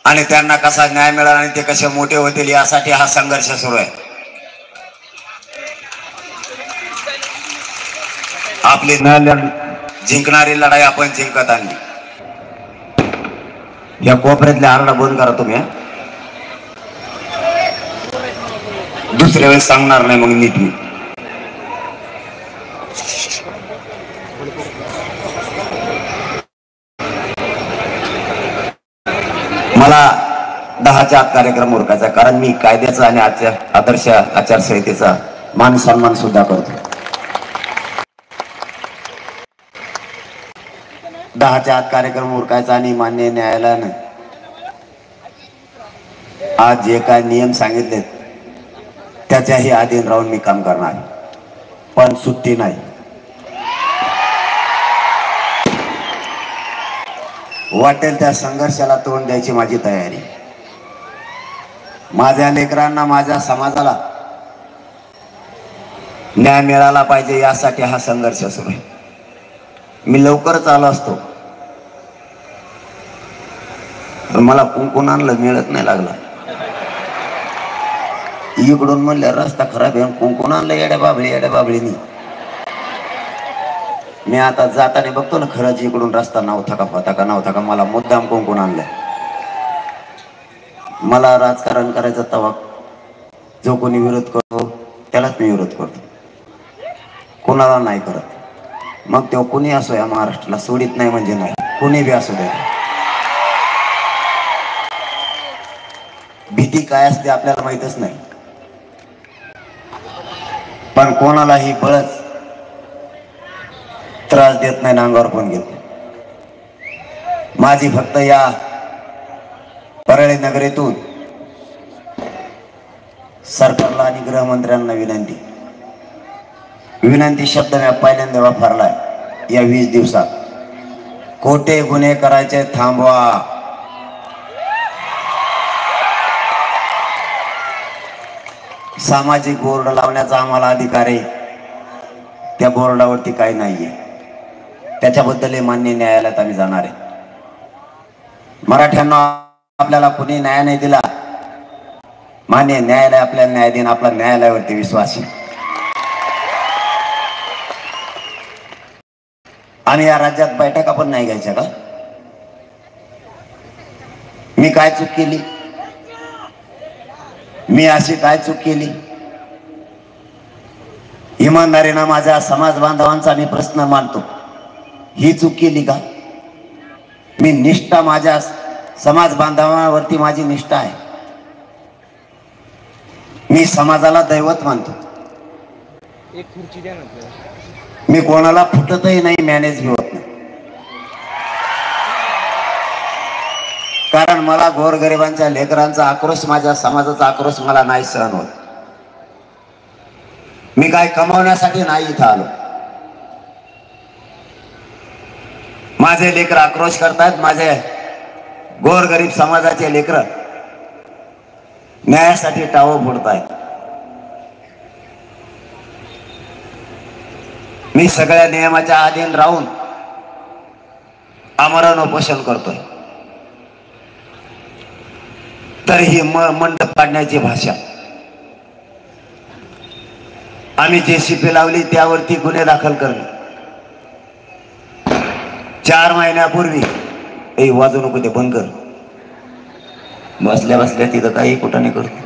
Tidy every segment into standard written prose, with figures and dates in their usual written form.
आणि त्यांना कसा न्याय मिळाला आणि ते कसे मोठे होतील यासाठी हा संघर्ष सुरू आहे। आपली जिंकणारी लढाई आपण जिंकत आणली। या कोपऱ्यातले आरडा बंद करा तुम्ही, दुसऱ्या वेळेस सांगणार नाही मग नीट मी। मला 10च्या आत कार्यक्रम उरकायचा, कारण मी कायद्याचा आणि आदर्श आचारसंहितेचा मान सन्मान सुद्धा करतो। 10च्या आत कार्यक्रम उरकायचा आणि मान्य न्यायालयाने आज जे काय नियम सांगितले त्याच्याही अधीन राहून मी काम करणार, पण सुट्टी नाही। वाटेल त्या संघर्षाला तोंड द्यायची माझी तयारी। माझ्या लेकरांना, माझ्या समाजाला न्याय मिळाला पाहिजे यासाठी हा संघर्ष सुरू आहे। मी लवकरच आलो असतो तर मला कुंकून आणलं मिळत नाही लागला। इकडून म्हणलं रस्ता खराब आहे, कुंकून आणलं येड्या बाबळीनी। मी आता जाताना बघतो ना, खरंच इकडून रस्ता नव्हता का मला मुद्दाम कुंकून आणलं। मला राजकारण करायचं तवा जो कोणी विरोध करतो त्यालाच मी विरोध करतो, कोणाला नाही करत। मग तो कोणी असो या महाराष्ट्राला सोडित नाही म्हणजे नाही, कोणी बी असू दे। भीती काय असते आपल्याला माहितच नाही, पण कोणालाही बळच त्रास देत नाही, अंगावर पण घेत। माझी फक्त या परळी नगरीतून सरकारला आणि गृहमंत्र्यांना विनंती शब्द मी पहिल्यांदा वापरलाय या 20 दिवसात। खोटे गुन्हे करायचे थांबवा। सामाजिक बोर्ड लावण्याचा आम्हाला अधिकार आहे, त्या बोर्डावरती काही नाहीये, त्याच्याबद्दल मान्य न्यायालयात आम्ही जाणार आहे। मराठ्यांना आपल्याला कुणी न्याय नाही दिला, मान्य न्यायालय आपल्याला न्याय देईन, आपला न्यायालयावरती विश्वास आहे। आणि या राज्यात बैठका पण नाही घ्यायच्या का? मी काय चूक केली? मी अशी काय चूक केली? इमानदारीनं माझ्या समाज बांधवांचा मी प्रश्न मांडतो, ही चूक केली का? मी निष्ठा, माझ्या समाज बांधवांवरती माझी निष्ठा आहे। मी समाजाला दैवत मानतो। मी कोणाला फुटतही नाही, मॅनेज बी होत नाही, कारण मला गोरगरिबांच्या लेकरांचा आक्रोश, माझ्या समाजाचा आक्रोश मला नाही सहन होत। मी काय कमावण्यासाठी नाही इथं आलो। माझे लेकर आक्रोश करतायत, माझे गोरगरीब समाजाचे लेकर न्यायासाठी टाळं फोडतायत। मी सगळ्या नियमाच्या अधीन राहून आमरण उपोषण करतोय, तर ही मंडप काढण्याची भाषा। आम्ही जेसीपी लावली त्यावरती गुन्हे दाखल करणे। 4 महिन्यापूर्वी वाजू नको ते बंद कर, बसल्या बसल्या तिथं काही कुठं नाही करतो,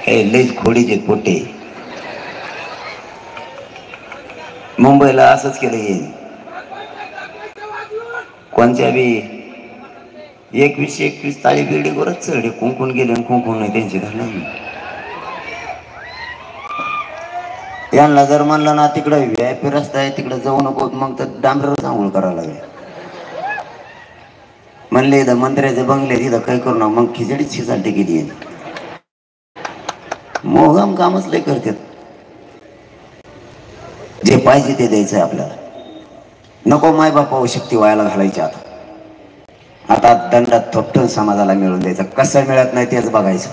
हे लईच खोडीचे पोटे। मुंबईला असंच केलं, ये कोणत्या बी 21 ताळी बिल्डिंगवरच चढले, कुंकून गेले आणि कुंकून नाही त्यांची धरणार। यांना जर म्हणलं ना तिकडे VIP रस्ता आहे तिकडे जाऊ नको, मग तर डांबरावर आंघोळ करायला लागले। म्हणले इथं मंत्र्याचे बंगले तिथं काही करू ना, मग खिचडीच शिजालते गेली। मोहम कामच लय करतात, जे पाहिजे ते द्यायचंय आपल्याला, नको माय बापा शक्ती व्हायला घालायची। आता दंडात थोपटून समाजाला मिळून द्यायचं, कसं मिळत नाही तेच बघायचं।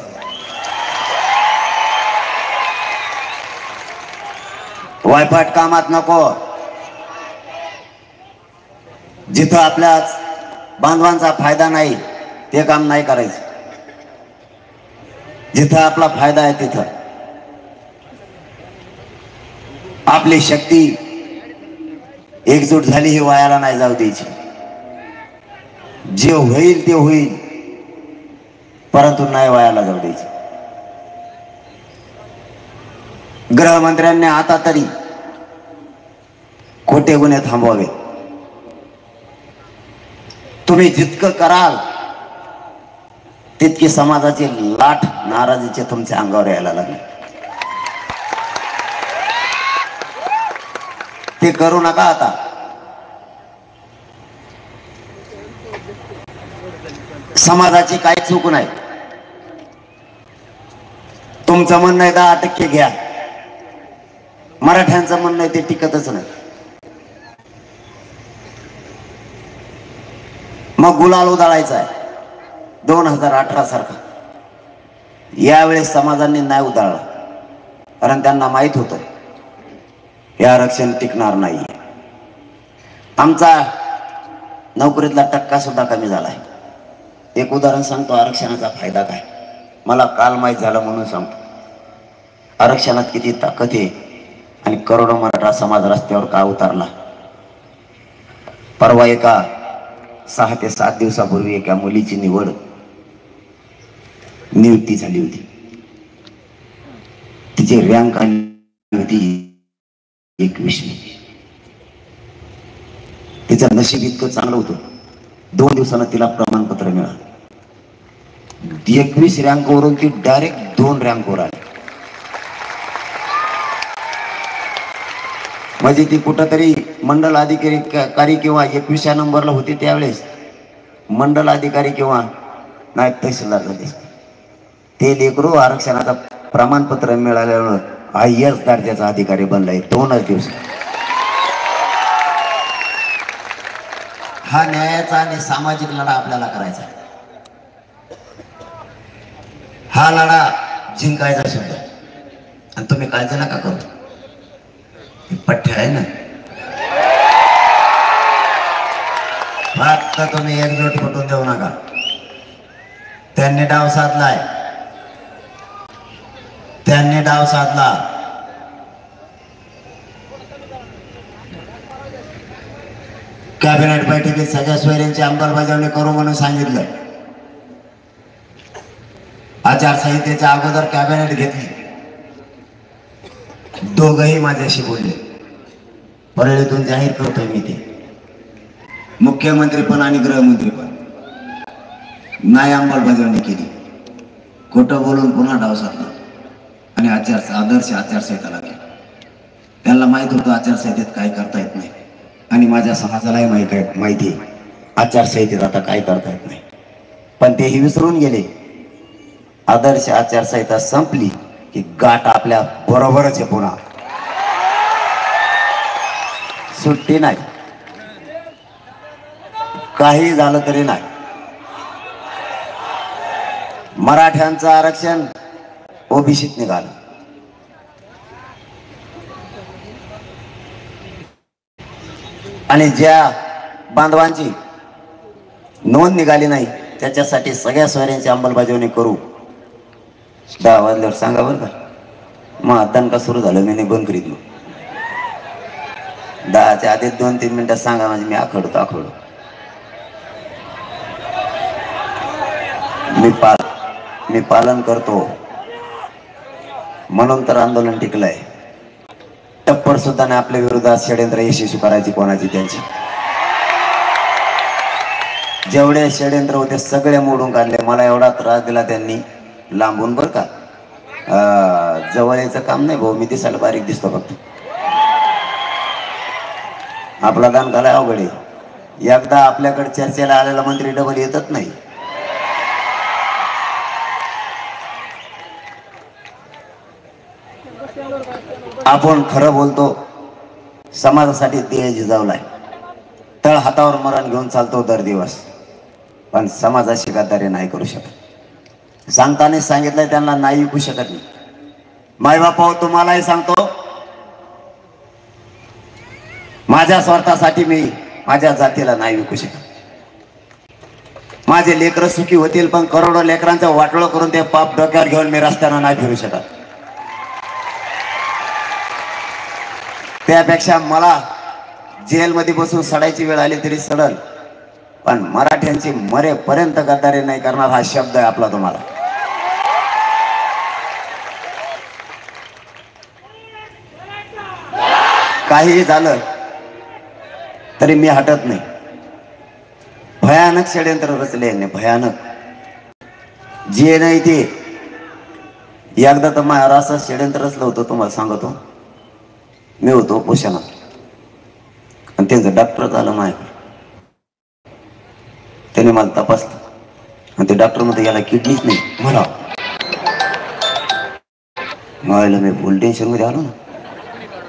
वायफाट कामात नको, जिथं आपल्या बांधवांचा फायदा नाही ते काम नाही करायचं. जिथं आपला फायदा आहे तिथं आपली शक्ती एकजूट झाली ही वायाला नाही जाऊ द्यायची. जे होईल ते होईल, परंतु नाही वायाला जाऊ द्यायची. गृहमंत्र्यांनी आता तरी खोटे गुन्हे थांबवावे. तुम्ही जितकं कराल तितकी समाजाची लाट नाराजीचे तुमच्या अंगावर यायला लागले. ते करू नका. आता समाजाची काही चूक नाही. तुमचं म्हणणं आहे 10% घ्या, मराठ्यांचं म्हणणं आहे ते टिकतच नाही. मग गुलाल उधळायचा आहे 2018 सारखा. यावेळेस समाजाने नाही उधळला, कारण त्यांना माहित होतं हे आरक्षण टिकणार नाही. आमचा नोकरीतला टक्का सुद्धा कमी झालाय. एक उदाहरण सांगतो, आरक्षणाचा फायदा काय मला काल माहीत झालं म्हणून सांगतो. आरक्षणात किती ताकद आहे आणि करोडो मराठा समाज रस्त्यावर का उतरला. परवा एका 6 ते 7 दिवसापूर्वी एका मुलीची नियुक्ती झाली होती. तिची रँक आली होती 21वी. तिचं नशीब इतकं चांगलं होतं, 2 दिवसांना तिला प्रमाणपत्र मिळालं. 21 रँकवरून ती डायरेक्ट 2 रँकवर आली. म्हणजे ती कुठंतरी मंडल अधिकारी किंवा 21व्या नंबरला होती त्यावेळेस मंडल अधिकारी किंवा नायब तहसीलदार झाले. ते लेकरू आरक्षणाचा प्रमाणपत्र मिळाल्यावर IAS दर्जाचा अधिकारी बनलाय 2च दिवस. हा न्यायाचा आणि सामाजिक लढा आपल्याला करायचा. हा लढा जिंकायचा सुद्धा. आणि तुम्ही काळजी नका करू, पठ्य आहे ना. फक्त तुम्ही एकजूट फुटून देऊ नका. त्यांनी डाव साधलाय, त्यांनी डाव साधला. कॅबिनेट बैठकीत सगळ्या सोयऱ्यांची अंमलबजावणी करू म्हणून सांगितलं. आचारसंहितेच्या अगोदर कॅबिनेट घेतली. दोघही माझ्याशी बोलले. परळीतून जाहीर करतोय मी ते. मुख्यमंत्री पण आणि गृहमंत्री पण नाही अंमलबजावणी केली. खोटं बोलून पुन्हा डाव साधला आणि आदर्श आचारसंहिता लागली. त्यांना माहित होतं आचारसंहितेत काय करता येत नाही आणि माझ्या समाजालाही माहिती आहे आचारसंहितेत आता काय करता येत नाही. पण तेही विसरून गेले. आदर्श आचारसंहिता संपली की गाठ आपल्या बरोबरच आहे. पुन्हा सुट्टी नाही, काही झालं तरी नाही. मराठ्यांचं आरक्षण ओबीसीत निघालं. आणि ज्या बांधवांची नोंद निघाली नाही त्याच्यासाठी सगळ्या सोयऱ्यांची अंमलबजावणी करू. 10 वाजल्यावर सांगा बरं का. मग मतदान का सुरू झालं मी नाही बंद करीत. मग 10च्या आधी 2-3 मिनिटात सांगा, म्हणजे मी आखडतो. मी पालन करतो म्हणून तर आंदोलन टिकलंय. टप्पर सुद्धा नाही आपल्या विरोधात षड्यंत्र यशस्वी करायची कोणाची त्यांची. जेवढे षड्यंत्र होते सगळे मोडून काढले. मला एवढा त्रास दिला त्यांनी लांबून बरं का. जवळ यायचं काम नाही भाऊ, मी दिसायला बारीक दिसतो फक्त. आपला दान घालाय अवघड आहे. एकदा आपल्याकडे चर्चेला आलेला मंत्री डबल येतच नाही. आपण खरं बोलतो, समाजासाठी देह जिजावलाय. तळ हातावर मरण घेऊन चालतो दर दिवस, पण समाजाशी गद्दारी नाही करू शकत. सांगताना सांगितलंय त्यांना नाही विकू शकत नाही. मायबापा तुम्हालाही सांगतो, माझ्या स्वार्थासाठी मी माझ्या जातीला नाही विकू शकत. माझे लेकरं सुखी होतील, पण करोडो लेकरांचं वाटोळं करून ते पाप डोक्यावर घेऊन मी रस्त्यानं नाही फिरू शकत. त्यापेक्षा मला जेलमध्ये बसून सडायची वेळ आली तरी सडल, पण मराठ्यांची मरेपर्यंत गद्दारी नाही करणार हा शब्द आहे आपला तुम्हाला. काहीही झालं तरी मी हटत नाही. भयानक षड्यंत्र रचले यांनी, भयानक. जे नाही ते एकदा तर माझ्यावर असं षड्यंत्र रचलं होतं तुम्हाला सांगतो. मी होतो पोषणात आणि त्यांचं डॉक्टर झालं माझ्याकडे. त्याने मला तपासलं आणि ते डॉक्टर मध्ये याला किडनीच नाही मला. मी फुल टेन्शन मध्ये आलो ना.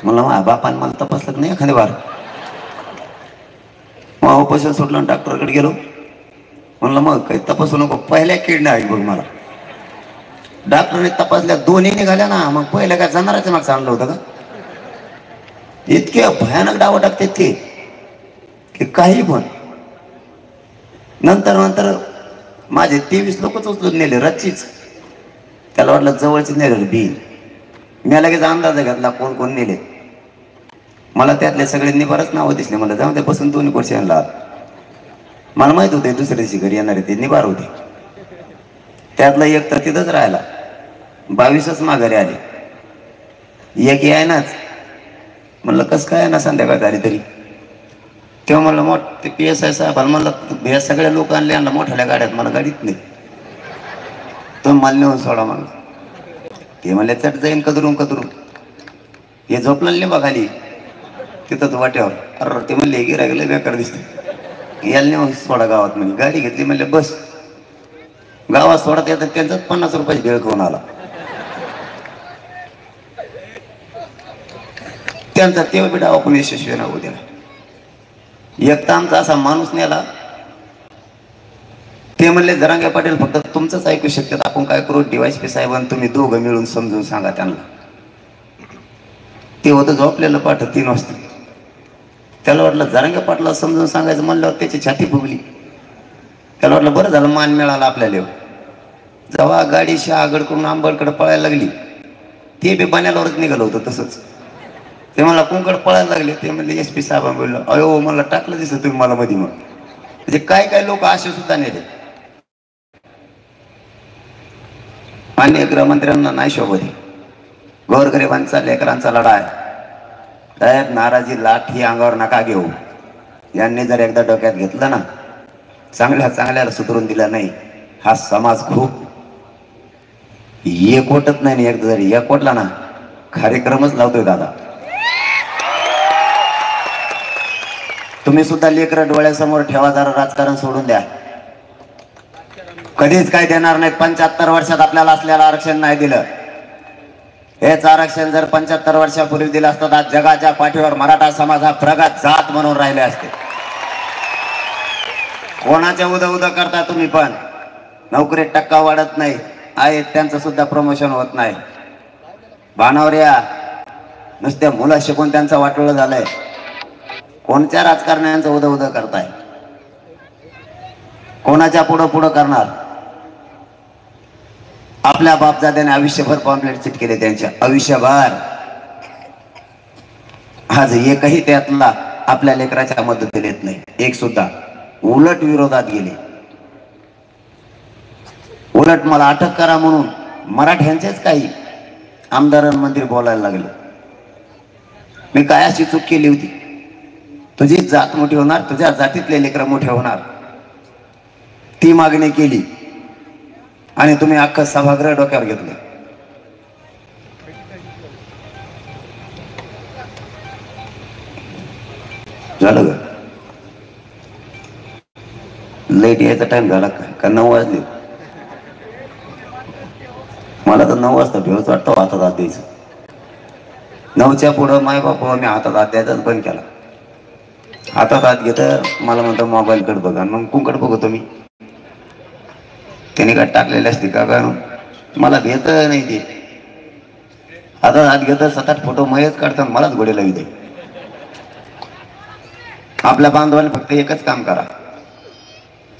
मला माझ्या बापाने मला तपासलं नाही एखाद्या बार. मग उपोषण सुटलं, डॉक्टरकडे गेलो. म्हणलं मग काही तपासू नको, पहिल्या किडनी आहे बघ मला. डॉक्टरने तपासल्या, दोन्ही निघाल्या ना. मग पहिल्या काय जाणाराच मग चांगलं होतं का? इतके भयानक डाव टाकते ते की काही पण. नंतर माझे 23 लोकच उचलून नेले रच्चीच. त्याला वाटलं जवळचीच नेले बी. मी लगेच अंदाज घातला कोण कोण नेले. मला त्यातले सगळे निबारच नावं दिसले. मला जाऊन त्या बसून 2 वर्ष आणला. मला माहित होते दुसऱ्या दिवशी घरी येणारे ते निबार होते. त्यातला एक तर तिथंच राहिला. 22च माघारी आले. एक यायनाच. म्हणलं कसं काय ना संध्याकाळ झाली तरी. तेव्हा म्हणलं ते PSI साहेबाला म्हणलं या सगळ्या लोक आणले आणला मोठ्या गाड्यात, मला गाडीत नाही. तो मला नेऊन सोडा म्हणलं. ते म्हणले चट जाईन कदरून. हे झोपलं लिंबा खाली तिथंच वाट्यावर. अरे ते म्हणले गिरायला बेकार दिसते, याला नेऊन सोडा गावात. म्हणजे गाडी घेतली. म्हणले बस. गावात सोडत येतात त्यांचाच 50 रुपयाची भेळ खाऊन आला. त्यांचा तेव्हा बी डाव आपण यशस्वी ना उद्या. एक तर आमचा असा माणूस नेला. ते म्हणले जरांगे पाटील फक्त तुमचंच ऐकू शकतात, आपण काय करू DYSP साहेबांना तुम्ही दोघं मिळून समजून सांगा त्यांना. ते होतं झोपलेलं पाठ 3 वाजता. त्याला वाटलं जरांगे पाटला समजून सांगायचं म्हणल्यावर त्याची छाती फुगली. त्याला वाटलं बरं झालं मान मिळाला आपल्याला. जेव्हा गाडी शहागड करून आंबडकडे पळायला लागली, ते बी पाण्यावरच निघालं होतं तसंच. ते मला कुंकड पळायला लागले. ते म्हणले SP साहेबांना बोललं अयो मला टाकलं दिसत तुम्ही मला मध्ये. मग म्हणजे काय लोक असे सुद्धा नेले. मान्य गृहमंत्र्यांना नाही शोभत. गोरगरिबांचा लेकरांचा लढा आहे. साहेब नाराजी लाठी अंगावर नका घेऊ. यांनी जर एकदा डोक्यात घेतलं ना, चांगल्याला सुधरून दिला नाही, हा समाज खूप एकवटत नाही. एकदा जरी एकवटला ना कार्यक्रमच लावतोय दादा. तुम्ही सुद्धा लेकरं डोळ्यासमोर ठेवा, जरा राजकारण सोडून द्या. कधीच काय देणार नाहीत. 75 वर्षात आपल्याला असलेलं आरक्षण नाही दिलं. हेच आरक्षण जर 75 वर्षापूर्वी दिलं असतं तर जगाच्या पाठीवर मराठा समाज हा प्रगत जात म्हणून राहिले असते. कोणाच्या उदा करता तुम्ही, पण नोकरीत टक्का वाढत नाही. आहेत त्यांचं सुद्धा प्रमोशन होत नाही. भानावर या. नुसत्या मुलं शिकून त्यांचं वाटोळं झालंय. कोणत्या राजकारण्यांचं उदा करताय? कोणाच्या पुढं करणार? आपल्या बापजाद्याने आयुष्यभर पॉम्पलेट चिटकेले त्यांच्या आयुष्यभर. आज एकही त्यातला आपल्या लेकराच्या मदतीला येत नाही. एक सुद्धा. उलट विरोधात गेले. उलट मला अटक करा म्हणून मराठ्यांचेच काही आमदारांमध्ये बोलायला लागले. मी काय अशी चूक केली होती? तुझी जात मोठी होणार, तुझ्या जातीतले लेकरं मोठे होणार, ती मागणी केली आणि तुम्ही अख्खं सभागृह डोक्यावर घेतलं. झालं का? लाईट यायचा टाइम झाला का? 9 वाजले? मला तर 9 वाजता भेवच वाटतो हातात हात द्यायचं. 9च्या पुढं माय बापा मी हातात हात द्यायचाच बंद केला. हातात हात घेत मला म्हणतो मोबाईल कडे बघा. मग कुंकड बघतो मी. त्याने काय टाकलेले असते का? मला भेट नाही ते. हातात हात घेत 7-8 फोटो मयच काढतात, मलाच घोडे लावी दे. आपल्या बांधवाने फक्त एकच काम करा.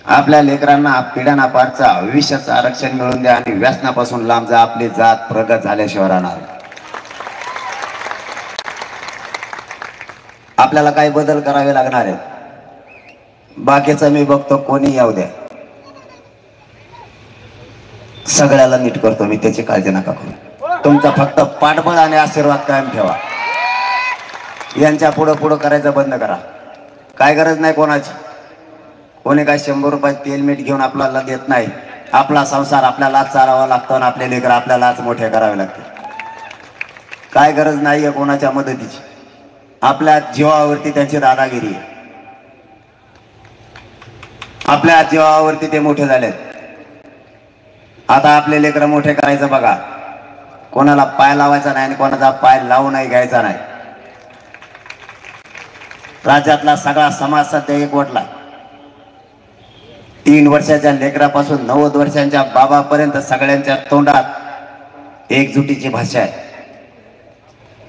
आपल्या लेकरांना पिढ्याना पारचं आयुष्याचं आरक्षण मिळवून द्या आणि व्यसनापासून लांब जा. आपली जात प्रगत झाल्याशिवाय राहणार. आपल्याला काही बदल करावे लागणार आहेत. बाकीचं मी बघतो, कोणी येऊ द्या, सगळ्याला नीट करतो मी, त्याची काळजी नका करू. तुमचा फक्त पाठबळ आणि आशीर्वाद कायम ठेवा. यांच्या पुढं पुढं करायचं बंद करा. काय गरज नाही कोणाची. कोणी काय 100 रुपये तेल मीठ घेऊन आपल्याला देत नाही. आपला संसार आपल्यालाच चालवावा लागतो आणि आपले लेकर आपल्यालाच मोठे करावे लागते. काय गरज नाहीये कोणाच्या मदतीची. आपल्या जीवावरती त्यांची दादागिरी आहे. आपल्या जीवावरती ते मोठे झालेत. आता आपले लेकर मोठे करायचं बघा. कोणाला पाय लावायचा नाही आणि कोणाचा पाय लावू नाही घ्यायचा नाही. राज्यातला सगळा समाज सध्या एकवटला. 3 वर्षाच्या लेकरापासून 90 वर्षांच्या बाबापर्यंत सगळ्यांच्या तोंडात एकजुटीची भाषा आहे.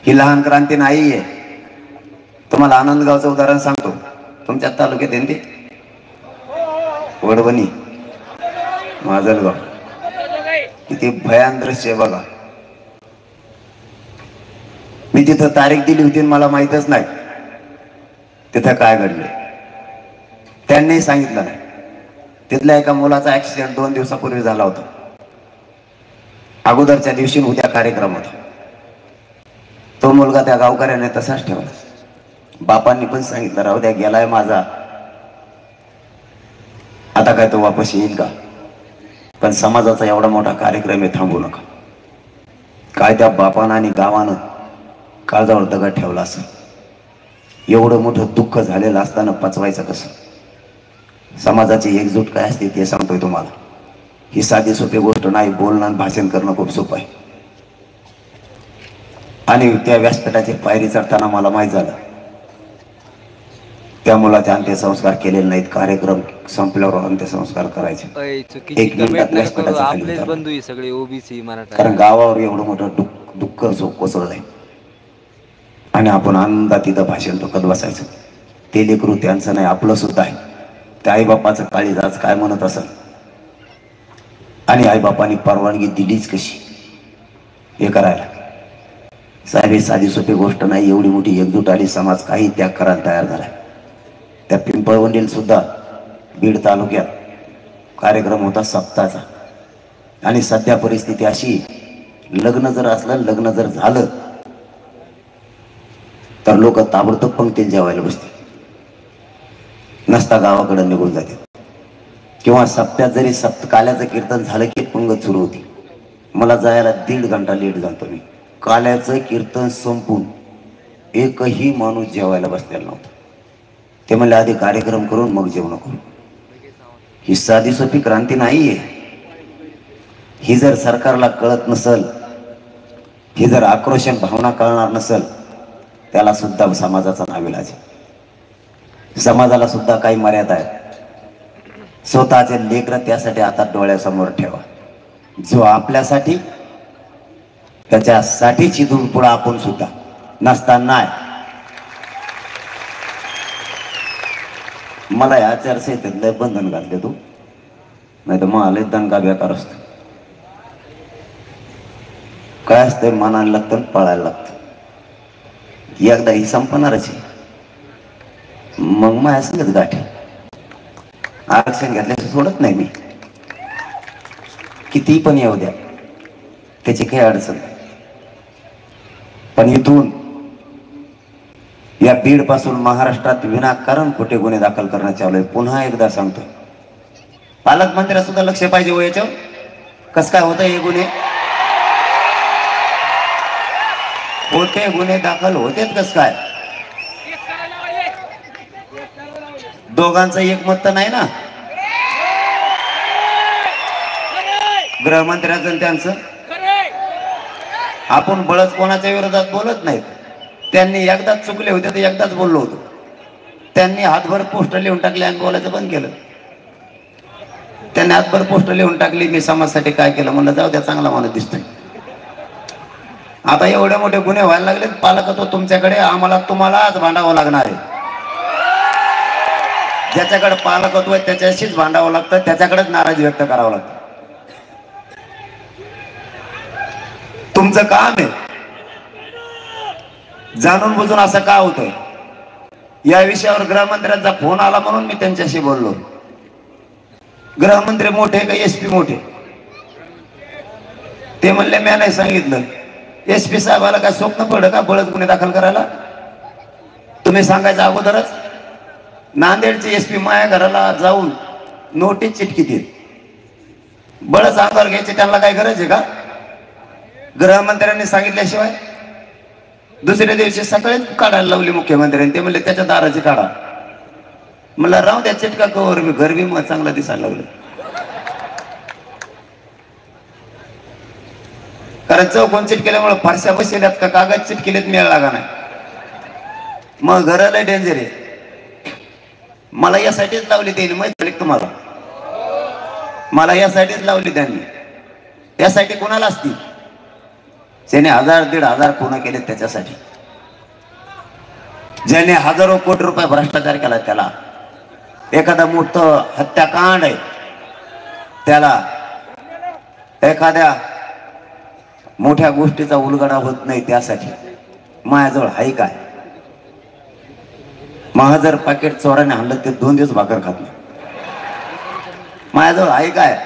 ही लहान क्रांती नाहीये. तुम्हाला आनंदगावचं उदाहरण सांगतो. तुमच्या तालुक्यात आहे ते वडवणी, माजलगाव. किती भयान दृश्य आहे बघा. मी तिथं तारीख दिली होती, मला माहितच नाही तिथं काय घडले. त्यांनी सांगितलं नाही. तिथल्या एका मुलाचा ऍक्सिडेंट 2 दिवसापूर्वी झाला होता. अगोदरच्या दिवशी उद्या कार्यक्रम होता. तो मुलगा त्या गावकऱ्याने तसाच ठेवला. बापांनी पण सांगितलं, राहू द्या, गेलाय माझा, आता काय तो वापस येईल का. पण समाजाचा एवढा मोठा कार्यक्रम आहे, थांबू नका. काय त्या बापानं आणि गावानं काळजावर दगड ठेवला असं. एवढं मोठं दुःख झालेलं असताना पचवायचं कसं. समाजाची एकजूट काय असते ते सांगतोय तुम्हाला. ही साधी सोपी गोष्ट नाही. बोलणं आणि भाषण करणं खूप सोपं आहे. आणि त्या व्यासपीठाची पायरी चढताना मला माहीत झालं, त्या मुलाचे अंत्यसंस्कार केलेले नाहीत. कार्यक्रम संपल्यावर अंत्यसंस्कार करायचे. 1 मिनिटात व्यासपीठाचं खाली उतरलं. कारण गावावर एवढं मोठं दुःख कोसळलंय आणि आपण आनंदात तिथं भाषण टोकत बसायचं. ते लेकरू त्यांचं नाही, आपलं सुद्धा आहे. त्या आईबापाचं काळीज आज काय म्हणत असेल. आणि आईबापांनी परवानगी दिलीच कशी हे करायला. साहेब, ही साधी सोपी गोष्ट नाही. एवढी मोठी एकजूट आली, समाज काही त्याग करायला तयार झाला. त्या पिंपळवंडील सुद्धा बीड तालुक्यात कार्यक्रम होता सप्ताहाचा. आणि सध्या परिस्थिती अशी, लग्न जर असलं, लग्न जर झालं तर लोक ताबडतोब पंक्तीत जेवायला बसते, नसता गावाकडे निघून जाते. किंवा सप्त्यात जरी काल्याचं कीर्तन झालं की पंगत सुरू होती. मला जायला 1.5 घंटा लेट झालतो. मी काल्याचं कीर्तन संपून एकही माणूस जेवायला बसलेला नव्हता. ते म्हणले आधी कार्यक्रम करून मग जेवण करू. ही साधी सोपी क्रांती नाहीये. ही जर सरकारला कळत नसल, ही जर आक्रोशन भावना कळणार नसल, त्याला सुद्धा समाजाचा नाविलाज आहे. समाजाला सुद्धा काही मर्यादा आहेत. स्वतःचे लेकर त्यासाठी आता डोळ्यासमोर ठेवा. जो आपल्यासाठी, त्याच्यासाठीच इथून पुढे आपण सुद्धा नसताना. मला या आचारसंहितेत लय बंधन घातले तू, नाही तर मला लय दणका बेकार असतो. काय असतंय, मनाला लागतं पळायला लागतं. एकदा ही संपणारच आहे, मग माझ्या संगच गाठी. आरक्षण घेतल्याचं सोडत नाही मी. किती पण येऊ द्या, त्याची काही अडचण नाही. पण इथून या बीड पासून महाराष्ट्रात विनाकारण खोटे गुन्हे दाखल करण्यात चालू आहे. पुन्हा एकदा सांगतो, पालकमंत्र्या सुद्धा लक्ष पाहिजे हो याच्यावर. कस काय होतं हे गुन्हे. खोटे गुन्हे दाखल होतेत कस काय. दोघांचं एकमत तर नाही ना, गृहमंत्र्याचं आणि त्यांचं. आपण बळच कोणाच्या विरोधात बोलत नाहीत. त्यांनी एकदाच चुकले होते तर एकदाच बोललो होतो. त्यांनी हातभर पोस्टर लिहून टाकले आणि बोलायचं बंद केलं. त्यांनी हातभर पोस्टर लिहून टाकली, मी समाजासाठी काय केलं. म्हणलं जाऊ द्या, चांगला माणूस दिसतोय. आता एवढे मोठे गुन्हे व्हायला लागले, पालकत्व तुमच्याकडे, आम्हाला तुम्हालाच भांडावं लागणार आहे. ज्याच्याकडे पालकत्व आहे त्याच्याशीच भांडावं लागतं, त्याच्याकडेच नाराजी व्यक्त करावं लागतं. तुमचं काम आहे. जाणून बुजून असं का होतंय या विषयावर गृहमंत्र्यांचा फोन आला म्हणून मी त्यांच्याशी बोललो. गृहमंत्री मोठे का एसपी मोठे? ते म्हणले मी नाही सांगितलं. एसपी साहेबाला काय स्वप्न पडलं का बळच गुन्हे दाखल करायला? तुम्ही सांगायचं अगोदरच. नांदेडचे एसपी माया घराला जाऊन नोटीस चिटकीतील. बळच अंगावर घ्यायचे त्यांना काय गरज आहे का? गृहमंत्र्यांनी सांगितल्याशिवाय दुसऱ्या दिवशी सकाळीच काढायला लावली मुख्यमंत्र्यांनी. ते म्हणले त्याच्या दाराची काढा. मला राहू द्या चिटका कवर, मी गरबी मग चांगला दिसायला लागलं. कारण चौकोन चिटकेल्यामुळे फारशा बसल्यात का कागद चिटकेलेत मेळ लागा नाही. मग घराला डेंजर आहे. मला यासाठीच लावली त्यांनी, माहिती तुम्हाला. मला यासाठीच लावली त्यांनी. यासाठी कोणाला असती? ज्याने 1000-1500 खुना केले त्याच्यासाठी. ज्याने हजारो कोटी रुपये भ्रष्टाचार केला त्याला. एखादा मोठं हत्याकांड आहे त्याला. एखाद्या मोठ्या गोष्टीचा उलगडा होत नाही त्यासाठी. माझ्याजवळ हाय काय? महाजर पाकिट चोराने आणलं ते 2 दिवस भाकर खात नाही. माझ्याजवळ आहे काय?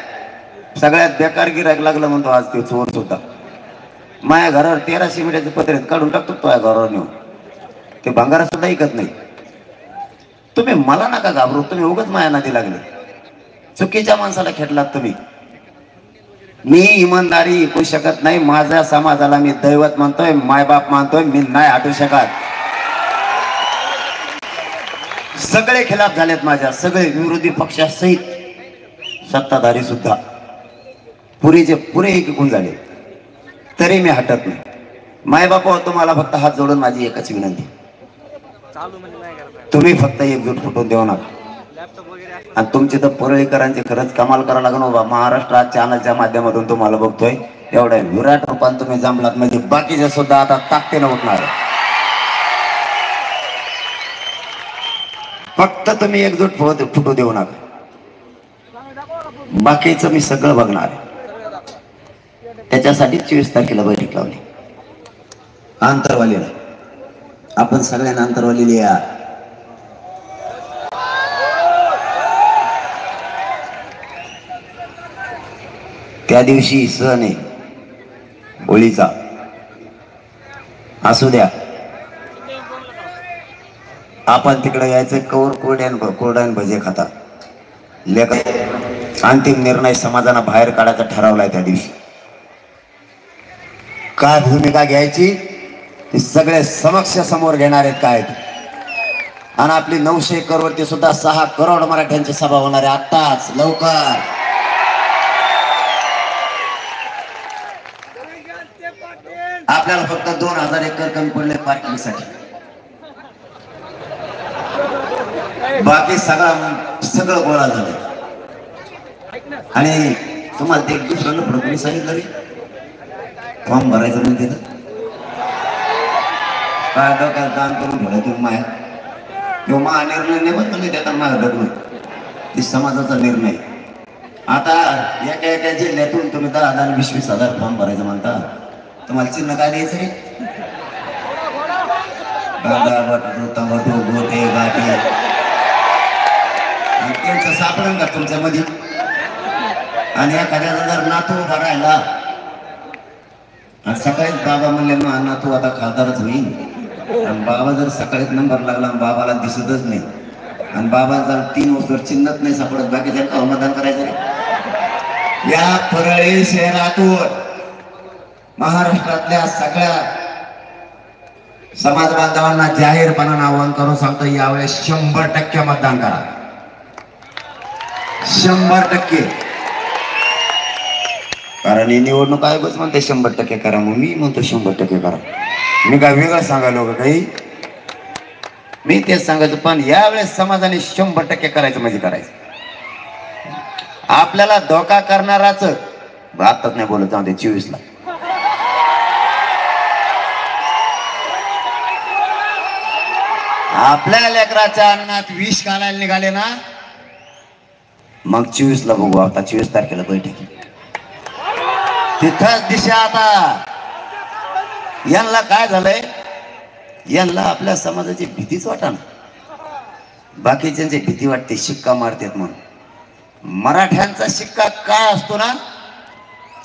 सगळ्यात बेकार गिरायक लागलं म्हणतो आज ते चोर सुद्धा. माझ्या घरावर 1300 मीटरचे पत्रे काढून टाकतो तो घरावर नेऊन. ते भंगारा सुद्धा ऐकत नाही. तुम्ही मला नका घाबरू. तुम्ही उगाच माया नादी लागले. चुकीच्या माणसाला खेटलात तुम्ही. मी इमानदारी ऐकू शकत नाही. माझ्या समाजाला मी दैवत मानतोय, मायबाप मानतोय. मी नाही हटू शकत. सगळे खिलाफ झालेत माझ्या. सगळे विरोधी पक्षासहित सत्ताधारी सुद्धा पुरेचे पुरे एकूण झाले. तरी मी हटत नाही. मायबापा तुम्हाला फक्त हात जोडून माझी एकच विनंती, तुम्ही फक्त एकजूट फुटून देऊ नका. आणि तुमची तर परळीकरांची खरंच कमाल करावं लागेल बाबा. महाराष्ट्र चॅनलच्या माध्यमातून तुम्हाला बघतोय. एवढ्या विराट रूपात तुम्ही जमलात म्हणजे बाकीचे सुद्धा आता ताकदीनं उठणार. फक्त तुम्ही एकजूट फुटू देऊ नका. बाकीचं मी सगळं बघणार. त्याच्यासाठी 24 तारखेला बैठक लावली आंतरवालीला. आपण सगळ्यांना आंतरवाली या. त्या दिवशी सण आहे होळीचा. असू द्या. आपण तिकडे यायचं. कौर कोरड्यान भजे खाता. लेख अंतिम निर्णय समाजानं बाहेर काढायचा ठरवलाय. त्या दिवशी काय भूमिका घ्यायची ते सगळे समक्ष समोर घेणार आहेत काय. आणि आपली 900 एकर वरती सुद्धा 6 करोड मराठ्यांची सभा होणार आहे आत्ताच लवकर. आपल्याला फक्त 2000 एकर कमी पडले पार्किंगसाठी. बाकी सगळं गोळा झालं. आणि तुम्हाला ते दुसऱ्याला फडकून सांगितलं फॉर्म भरायचं म्हणजे काय डोक्यात दान करून ठेवलं तुम्ही माया. किंवा महानिर्णय नाही बदलले त्याचा माझा डगलं. ती समाजाचा निर्णय. आता एका जिल्ह्यातून तुम्ही 10,000 20,000 फॉर्म भरायचं म्हणता. तुम्हाला चिन्ह काय द्यायचं रे? गोटे गाठी त्यांचं सापडेल का तुमच्या मध्ये? आणि एखाद्याचा जर नातू उभा राहिला आणि सकाळीच बाबा म्हणले मग नातू आता खासदारच होईल. आणि बाबा जर सकाळीच नंबर लागला बाबाला दिसतच नाही आणि बाबा जर 3 वर्षावर चिन्हच नाही सापडत बाकीच्या का मतदान करायचं रे? या परळी शहरातून महाराष्ट्रातल्या सगळ्या समाज बांधवांना जाहीरपणानं आवाहन करून सांगतो यावेळेस 100% मतदान करा. 100%. कारण ही निवडणूक आयोगच म्हणते 100% करा. मग मी म्हणतो 100% करा. मी काय वेगळं सांगायलो का काही? मी तेच सांगायचं. पण यावेळेस समाजाने 100% करायचं म्हणजे करायचं. आपल्याला धोका करणाराच आताच नाही बोलत जाऊ दे 24 ला. आपल्या लेकराच्या अन्नात विष घालायला निघाले ना, मग 24 ला बघू. आता 24 तारखेला बैठक तिथंच दिशा. आता यांना काय झालंय, यांना आपल्या समाजाची भीतीच वाटा ना. बाकीच्यांची भीती वाटते, शिक्का मारतात म्हणून. मराठ्यांचा शिक्का काय असतो ना,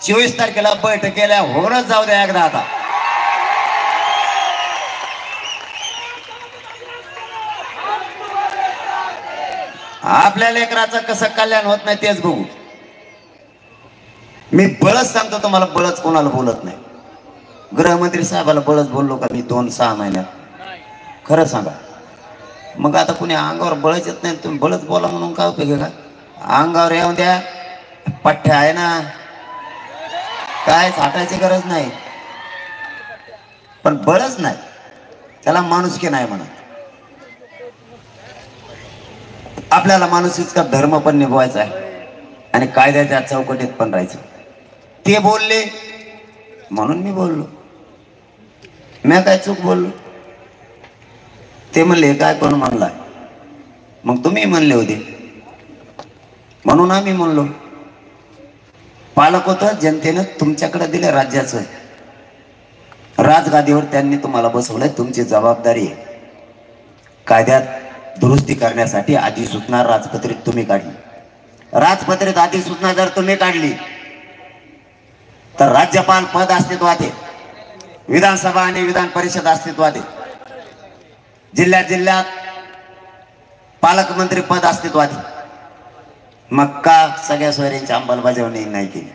24 तारखेला बैठकीला होणच जाऊ द्या एकदा. आता आपल्या लेकराचं कसं कल्याण होत नाही तेच बघू. मी बळच सांगतो तुम्हाला, बळच कोणाला बोलत नाही. गृहमंत्री साहेबाला बळच बोललो का मी 2-6 महिन्यात? खरं सांगा. मग आता कुणी अंगावर बळच येत नाही, तुम्ही बळच बोला म्हणून काय उपयोग आहे का? अंगावर येऊन द्या, पठ्ठ्या आहे ना, काय छाटायची गरज नाही. पण बळच नाही, त्याला माणुसकी नाही म्हणत. आपल्याला माणुसकीचा धर्म पण निभवायचा आहे आणि कायद्याच्या चौकटीत पण राहायचं. ते बोलले म्हणून मी बोललो. मी काय चूक बोललो? ते म्हणले काय कोण म्हणला, मग तुम्ही म्हणले होते म्हणून आम्ही म्हणलो. पालक होतं, जनतेनं तुमच्याकडे दिले राज्याचं. राजगादीवर त्यांनी तुम्हाला बसवलंय, तुमची जबाबदारी आहे. कायद्यात दुरुस्ती करण्यासाठी अधिसूचना राजपत्रित तुम्ही काढली. राजपत्रित अधिसूचना जर तुम्ही काढली तर राज्यपाल पद अस्तित्वात आहे, विधानसभा आणि विधान परिषद अस्तित्वात आहे, जिल्ह्यात पालकमंत्री पद अस्तित्वात आहे. मग का सगळ्या सोयऱ्यांची अंमलबजावणी नाही केली?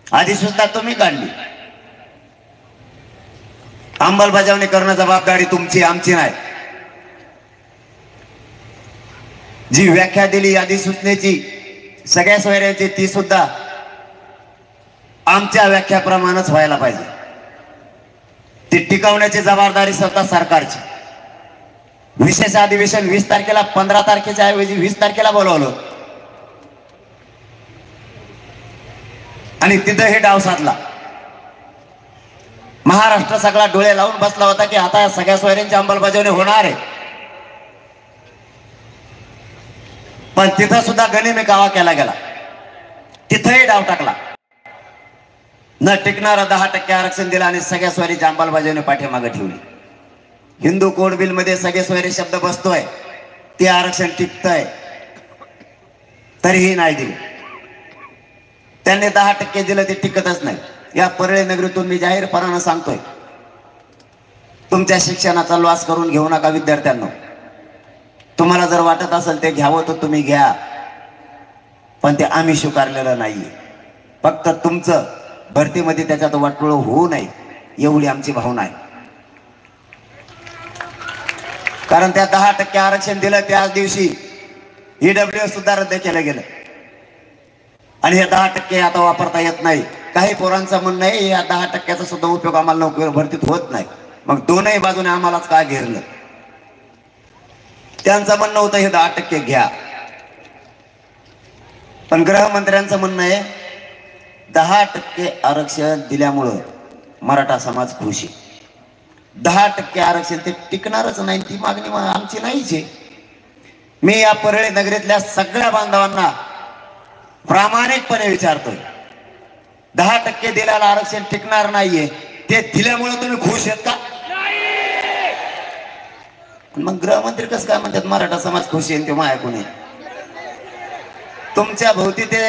अधिसूचना तुम्ही काढली, अंमलबजावणी करणं जबाबदारी तुमची, आमची नाही. जी व्याख्या दिली अधिसूचनेची सगळ्या सोयऱ्यांची, ती सुद्धा आमच्या व्याख्याप्रमाणेच व्हायला पाहिजे. ती टिकवण्याची जबाबदारी स्वतः सरकारची. विशेष अधिवेशन 20 तारखेला 15 तारखेच्या ऐवजी 20 तारखेला बोलवलं आणि तिथं हे डाव साधला. महाराष्ट्र सगळा डोळे लावून बसला होता की आता सगळ्या सोयऱ्यांची अंमलबजावणी होणार आहे. पण तिथं सुद्धा गनिमी कावा केला गेला, तिथंही डाव टाकला. न टिकणारा 10% आरक्षण दिलं आणि सगळ्या सोयरीची अंमलबजावणी पाठीमागे ठेवली. हिंदू कोड बिल मध्ये सगळे सोयरे शब्द बसतोय, ते आरक्षण टिकतंय, तरीही नाही दिले. त्यांनी 10% दिलं, ते टिकतच नाही. या परळे नगरीतून मी जाहीरपणानं सांगतोय, तुमच्या शिक्षणाचा लॉस करून घेऊ नका विद्यार्थ्यांना. तुम्हाला जर वाटत असेल ते घ्यावं तर तुम्ही घ्या, पण ते आम्ही स्वीकारलेलं नाहीये. फक्त तुमचं भरतीमध्ये त्याच्यात वाटोळ होऊ नये एवढी आमची भावना आहे. कारण त्या 10% आरक्षण दिलं त्याच दिवशी EWS सुद्धा रद्द केलं गेलं आणि हे 10% आता वापरता येत नाही. काही पोरांचं म्हणणं आहे या 10%चा सुद्धा उपयोग आम्हाला नोकरी भरतीत होत नाही. मग दोनही बाजूने आम्हालाच काय घेरलं? त्यांचं म्हणणं होतं हे 10% घ्या, पण गृहमंत्र्यांचं म्हणणं आहे 10% आरक्षण दिल्यामुळं मराठा समाज खुश आहे. 10% आरक्षण ते टिकणारच नाही, ती मागणी आमची नाहीच आहे. मी या परळी नगरीतल्या सगळ्या बांधवांना प्रामाणिकपणे विचारतोय, 10% दिलेलं आरक्षण टिकणार नाहीये, ते दिल्यामुळे तुम्ही खुश आहेत का? मग गृहमंत्री कसं काय म्हणतात मराठा समाज खुश आहे ते माया कोणी? तुमच्या भोवती ते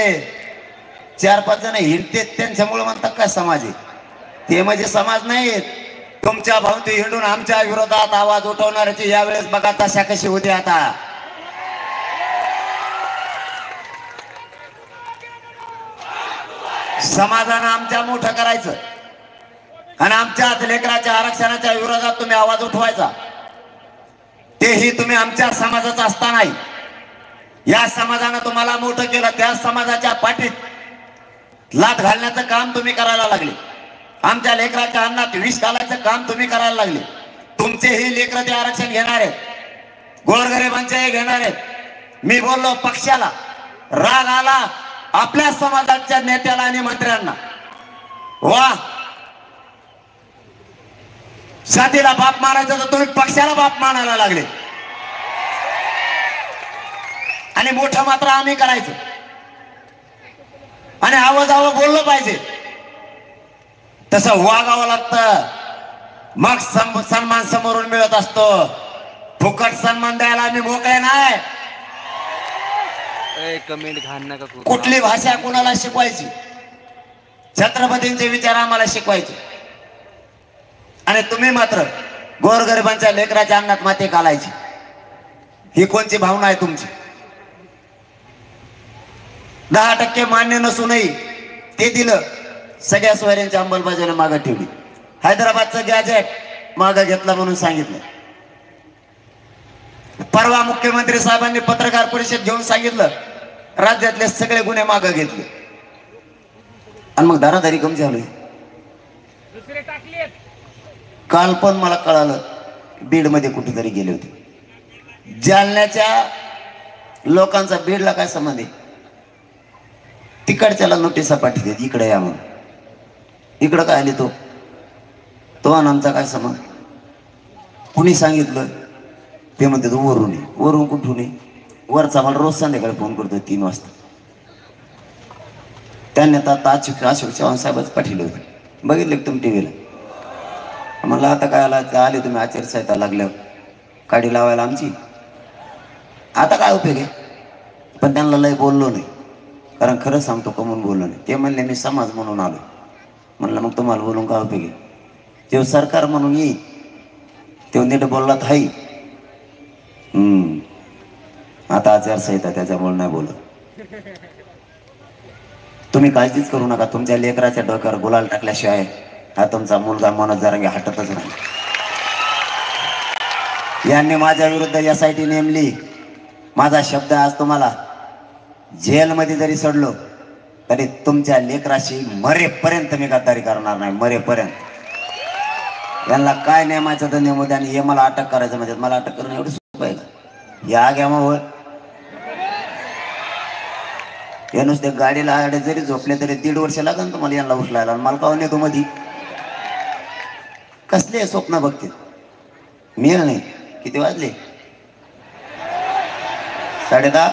4-5 जण हिंडते त्यांच्यामुळे म्हणतात काय समाज आहे? ते म्हणजे समाज नाहीत. तुमच्या भोवती हिंडून आमच्या विरोधात आवाज उठवणाऱ्याची यावेळेस बघा तशा कशी होती. आता समाजानं आमच्या मोठं करायचं आणि आमच्या लेकराच्या आरक्षणाच्या विरोधात तुम्ही आवाज उठवायचा, तेही तुम्ही आमच्या समाजाचा असताना या समाजानं तुम्हाला मोठं केलं, त्या समाजाच्या पाठीत लाथ घालण्याचं काम तुम्ही करायला लागले. आमच्या लेकराच्या अन्नात विष घालायचं काम तुम्ही करायला लागले. तुमचेही लेकर ते आरक्षण घेणार आहेत, गोरगरिबांचेही घेणार आहेत. मी बोललो पक्षाला राग आला, आपल्या समाजाच्या नेत्याला आणि मंत्र्यांना, वा जातीला बाप मानायचं तर तुम्ही पक्षाला बाप मानायला लागले आणि मोठं मात्र आम्ही करायचं आणि आवाजावं बोललं पाहिजे तसं वागावं लागतं मग सन्मान समोरून मिळत असतो फुकट सन्मान द्यायला आम्ही मोकळे नाही कमेंट घाण नका करू कुठली भाषा कोणाला शिकवायची छत्रपतींचे विचार आम्हाला शिकवायचे आणि तुम्ही मात्र गोरगरिबांच्या लेकराच्या अंगात माती घालायची ही कोणची भावना आहे तुमची 10% मान्य नसूनही ते दिलं सगळ्या सोयऱ्यांच्या अंमलबजावणी मागे ठेवली हैदराबादचं गॅजेट मागे घेतलं म्हणून सांगितलं परवा मुख्यमंत्री साहेबांनी पत्रकार परिषद घेऊन सांगितलं राज्यातले सगळे गुन्हे मागे घेतले आणि मग धाराधारी कमी झालोय काल पण मला कळालं बीड मध्ये कुठेतरी गेले होते जालन्याच्या लोकांचा बीडला काय संबंध आहे तिकडच्याला नोटिसा पाठवते इकडे या म्हणून इकडं काय आले तो आणि आमचा काय संबंध कुणी सांगितलं ते म्हणते तो वरून कुठून वरचा मला रोज संध्याकाळी फोन करतो 3 वाजता त्यांनी आता अशोक चव्हाण साहेबच पाठवले होते बघितले तुम्ही टीव्हीला म्हणलं आता काय आले तुम्ही आचारसंहिता लागल्यावर काडी लावायला आमची आता काय उपयोग आहे पण त्यांना लय बोललो नाही कारण खरं सांगतो कमून बोललो नाही ते म्हणले मी समाज म्हणून आलो म्हणलं मग तुम्हाला बोलून काय उपयोग आहे तेव्हा सरकार म्हणून येईल तेव्हा नीट बोलला तर हाई आता आचारसंहिता त्याच्यामुळे नाही बोलत तुम्ही काळजीच करू नका तुमच्या लेकराच्या डोक्यावर गुलाल टाकल्याशिवाय हा तुमचा मुलगा मनोज जरांगे हटतच नाही यांनी माझ्या विरुद्ध SIT नेमली माझा शब्द आज तुम्हाला जेलमध्ये जरी सोडलो तरी तुमच्या लेकराशी मरेपर्यंत मी गद्दारी करणार नाही मरेपर्यंत यांना काय नेमायचं तर नेमू द्या आणि हे मला अटक करायचं म्हणजे मला अटक करणं एवढं सोपं आहे का या घ्या मग हे नुसते गाडीला आडे जरी झोपले तरी 1.5 वर्ष लागेल तुम्हाला यांना उचलायला आणि मला काहून येतो मधी कसले स्वप्न बघते मिळ नाही किती वाजले 10:30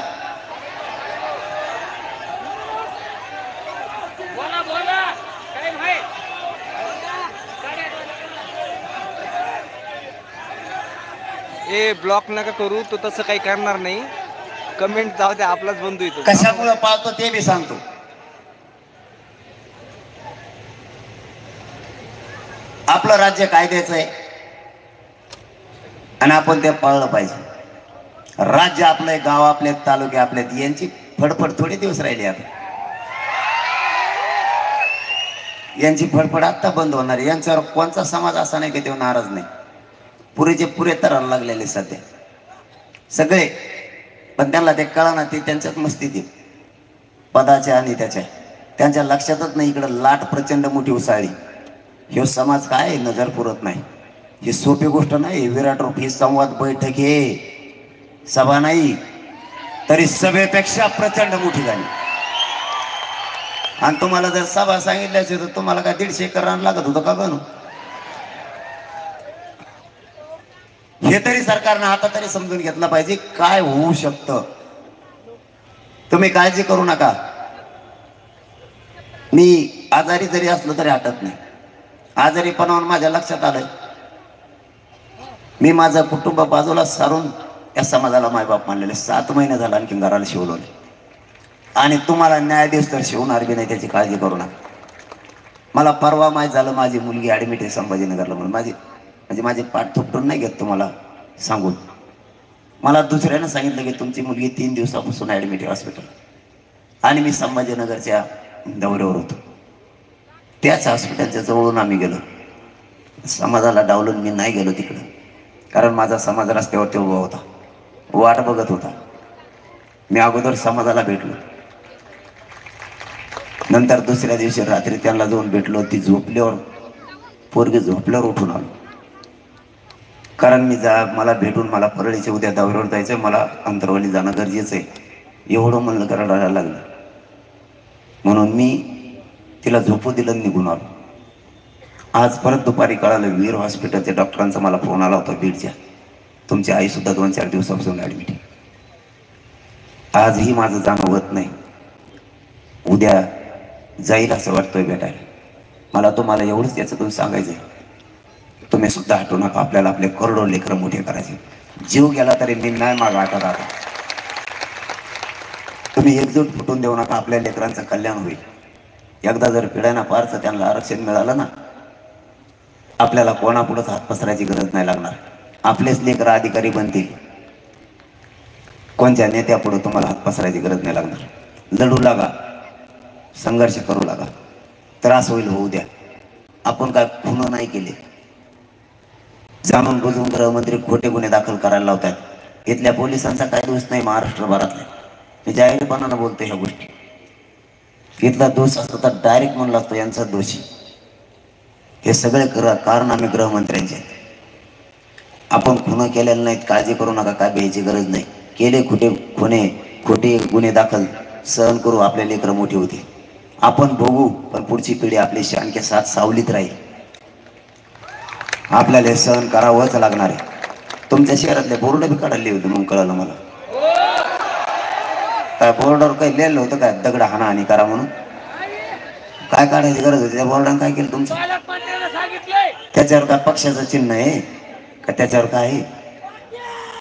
ब्लॉक नका करू तो तसं काही करणार नाही कमेंट जाऊ दे आपलाच बंधू येतो कशामुळे पाळतो ते मी सांगतो आपलं राज्य कायद्याचं आहे आणि आपण ते पाळलं पाहिजे राज्य आपलं गाव आपले तालुके आपले यांची फडफड थोडे दिवस राहिली आता यांची फडफड आता बंद होणार यांच्यावर कोणता समाज असा नाही की ते नाराज नाही पुरेचे पुरे तरायला लागलेले सध्या सगळे पण त्यांना ते कळना ते त्यांच्यात मस्तीत पदाच्या आणि त्यांच्या लक्षातच नाही इकडं लाट प्रचंड मोठी उसळली हे समाज काय नजर पुरत नाही ही सोपी गोष्ट नाही विराट रूप ही संवाद बैठक हे सभा नाही तरी सभेपेक्षा प्रचंड मोठी झाली आणि तुम्हाला जर सभा सांगितल्याची तर तुम्हाला काय 150 एकर रान लागत होतं का गणू हे तरी सरकारनं आता तरी समजून घेतलं पाहिजे काय होऊ शकतं तुम्ही काळजी करू नका मी आजारी जरी असलो तरी हटत नाही आजारीपणावर माझ्या लक्षात आलंय मी माझं कुटुंब बाजूला सारून या समाजाला मायबाप मानलेले 7 महिने झाला आणखी घराला शिवलवले आणि तुम्हाला न्यायाधीश तर शिवणार बी नाही त्याची काळजी करू नका मला परवा माहीत झालं माझी मुलगी ऍडमिट आहे संभाजीनगरला म्हणून माझी पाठ थोपटून नाही घेत तुम्हाला सांगून मला दुसऱ्यानं सांगितलं की तुमची मुलगी 3 दिवसापासून ऍडमिट आहे हॉस्पिटल आणि मी संभाजीनगरच्या दौऱ्यावर होतो त्याच हॉस्पिटलच्या जवळून आम्ही गेलो समाजाला डावलून मी नाही गेलो तिकडं कारण माझा समाज रस्त्यावरती उभा होता वाट बघत होता मी अगोदर समाजाला भेटलो नंतर दुसऱ्या दिवशी रात्री त्यांना जाऊन भेटलो ती झोपल्यावर पोरगी झोपल्यावर उठून आलो कारण मला भेटून मला परळीच्या उद्या दौऱ्यावर जायचं मला अंतरवाली जाणं गरजेचं आहे एवढं म्हणलं करायला लागलं म्हणून मी तिला झोपू दिलं निघून आलो आज परत दुपारी कळालं वीर हॉस्पिटलच्या डॉक्टरांचा मला फोन आला होता बीडच्या, तुमची आई सुद्धा 2-4 दिवसापासून ॲडमिट आहे. आजही माझं जाणं होत नाही, उद्या जाईल असं वाटतंय भेटायला. मला तुम्हाला एवढंच याच्यातून सांगायचं आहे, तुम्ही सुद्धा हटू नका. आपल्याला आपले करोडो लेकरं मोठे करायचे. जीव गेला तरी मी नाही मागं हटत. आता तुम्ही एकजूट फुटून देऊ नका, आपल्या लेकरांचं कल्याण होईल. एकदा जर पिढ्यांना पारचं त्यांना आरक्षण मिळालं ना, आपल्याला कोणापुढंच हात पसरायची गरज नाही लागणार. आपलेच लेकरं अधिकारी बनतील, कोणत्या नेत्यापुढे तुम्हाला हात पसरायची गरज नाही लागणार. लढू लागा, संघर्ष करू लागा. त्रास होईल होऊ द्या. आपण काय खुन नाही केले. जाणून बुजून गृहमंत्री खोटे गुन्हे दाखल करायला लावतात. इथल्या पोलिसांचा काय दोष नाही महाराष्ट्रभरातल्या. मी जाहीरपणानं बोलतो ह्या गोष्टी. इथला दोष असतो तर डायरेक्ट म्हणला असतो यांचा दोषी. हे सगळे कारनामे गृहमंत्र्यांचे आहेत. आपण खुनं केलेले नाहीत, काळजी करू नका, काय भ्यायची गरज नाही. केले खोटे गुन्हे दाखल, सहन करू, आपल्या लेकरं मोठी होती. आपण भोगू, पण पुढची पिढी आपली शानके साथ सावलीत राहील. आपल्याला हे सहन करावंच लागणार आहे. तुमच्या शहरातले बोर्ड बी काढले होते, मग कळलं मला. काय बोर्डावर काही लिहिलं होतं काय, दगड हाणाहाणी करा म्हणून? काय काढायची गरज होती? त्या बोर्डाने काय केलं तुमचं? त्याच्यावर काय पक्षाचं चिन्ह आहे का? त्याच्यावर काय आहे?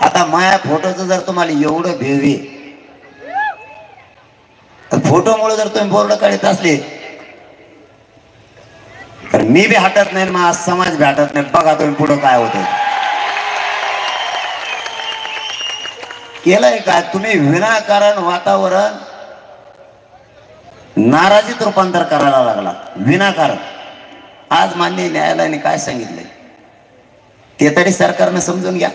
आता माया फोटोचं जर तुम्हाला एवढं भेवे, तर फोटोमुळे जर तुम्ही बोर्ड काढत असले तर मी बी हटत नाही, मग समाज बी हटत नाही. बघा तुम्ही पुढं काय होतं. केलंय काय तुम्ही? विनाकारण वातावरण नाराजीत रूपांतर करायला लागला, विनाकारण. आज मान्य न्यायालयाने काय सांगितलंय ते तरी सरकारनं समजून घ्या.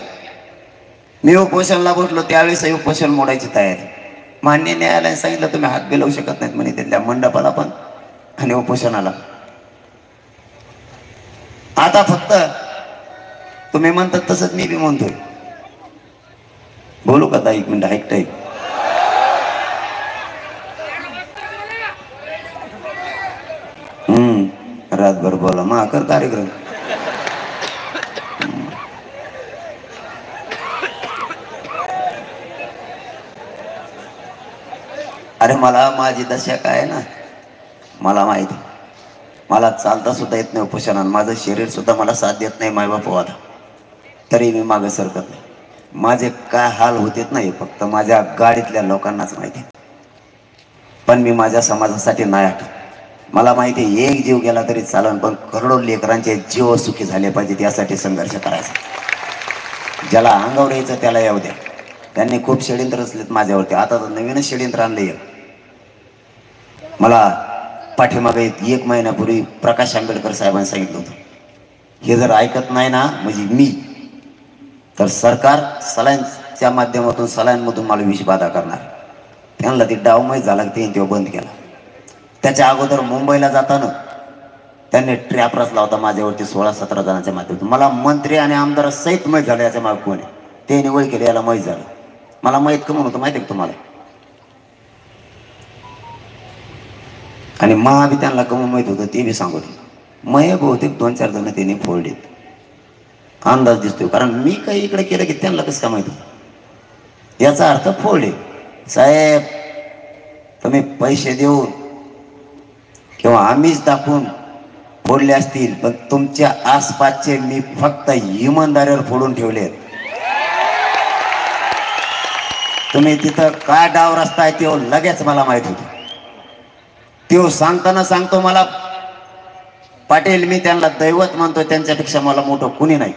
मी उपोषणला बसलो त्यावेळेस उपोषण मोडायची तयारी. मान्य न्यायालयाने सांगितलं तुम्ही हात बी लावू शकत नाहीत म्हणे तिथल्या मंडपाला पण आणि उपोषणाला. आता फक्त तुम्ही म्हणतात तसंच मी बी म्हणतोय. बोलू का? 1 मिनिट ऐकताय? रातभर बोला मग कर कार्यक्रम. अरे मला माझी दशा काय आहे ना, मला माहिती. मला चालता सुद्धा येत नाही उपोषणात. माझं शरीर सुद्धा मला साथ देत नाही मायबाप आता, तरी मी मागे सरकत नाही. माझे काय हाल होतेत नाही फक्त माझ्या गाडीतल्या लोकांनाच माहिती. पण मी माझ्या समाजासाठी नाही हटत. मला माहिती आहे एक जीव गेला तरी चालन, पण करोडो लेकरांचे जीव सुखी झाले पाहिजेत यासाठी संघर्ष करायचा. ज्याला अंगावर यायचं त्याला येऊ द्या. त्यांनी खूप षडयंत्र रचलेत माझ्यावरती. आता तर नवीनच षडयंत्र आणलंय. मला पाठीमागे 1 महिन्यापूर्वी प्रकाश आंबेडकर साहेबांनी सांगितलं होतं, हे जर ऐकत नाही ना म्हणजे मी, तर सरकार सलाईनच्या माध्यमातून सलाईनमधून मला विषबाधा करणार. त्यांना ती डावमय झाला की त्यांनी तो बंद केला. त्याच्या अगोदर मुंबईला जाताना त्यांनी ट्रॅप रचला होता माझ्यावरती 16-17 जणांच्या माध्यमातून. मला मंत्री आणि आमदार सहित माहीत झालं याच्या मागे कोण आहे ते निवड केले, याला माहीत झालं. मला माहीत का म्हणून होतं माहिती आहे का तुम्हाला? आणि महा बी त्यांना कमी माहीत होतं ते बी सांगत. मय बहुतेक 2-4 जण त्यांनी फोडलेत. अंदाज दिसतोय, कारण मी काही इकडे केलं की त्यांना कसं का माहित होतं. याचा अर्थ फोडले. साहेब तुम्ही पैसे देऊन किंवा आम्हीच दाखवून फोडले असतील, पण तुमच्या आसपासचे मी फक्त इमानदारीवर फोडून ठेवले. तुम्ही तिथं काय डाव रस्ताय ते लगेच मला माहित होतं. तो सांगताना सांगतो मला, पाटील मी त्यांना दैवत मानतो, त्यांच्यापेक्षा मला मोठं कुणी नाही.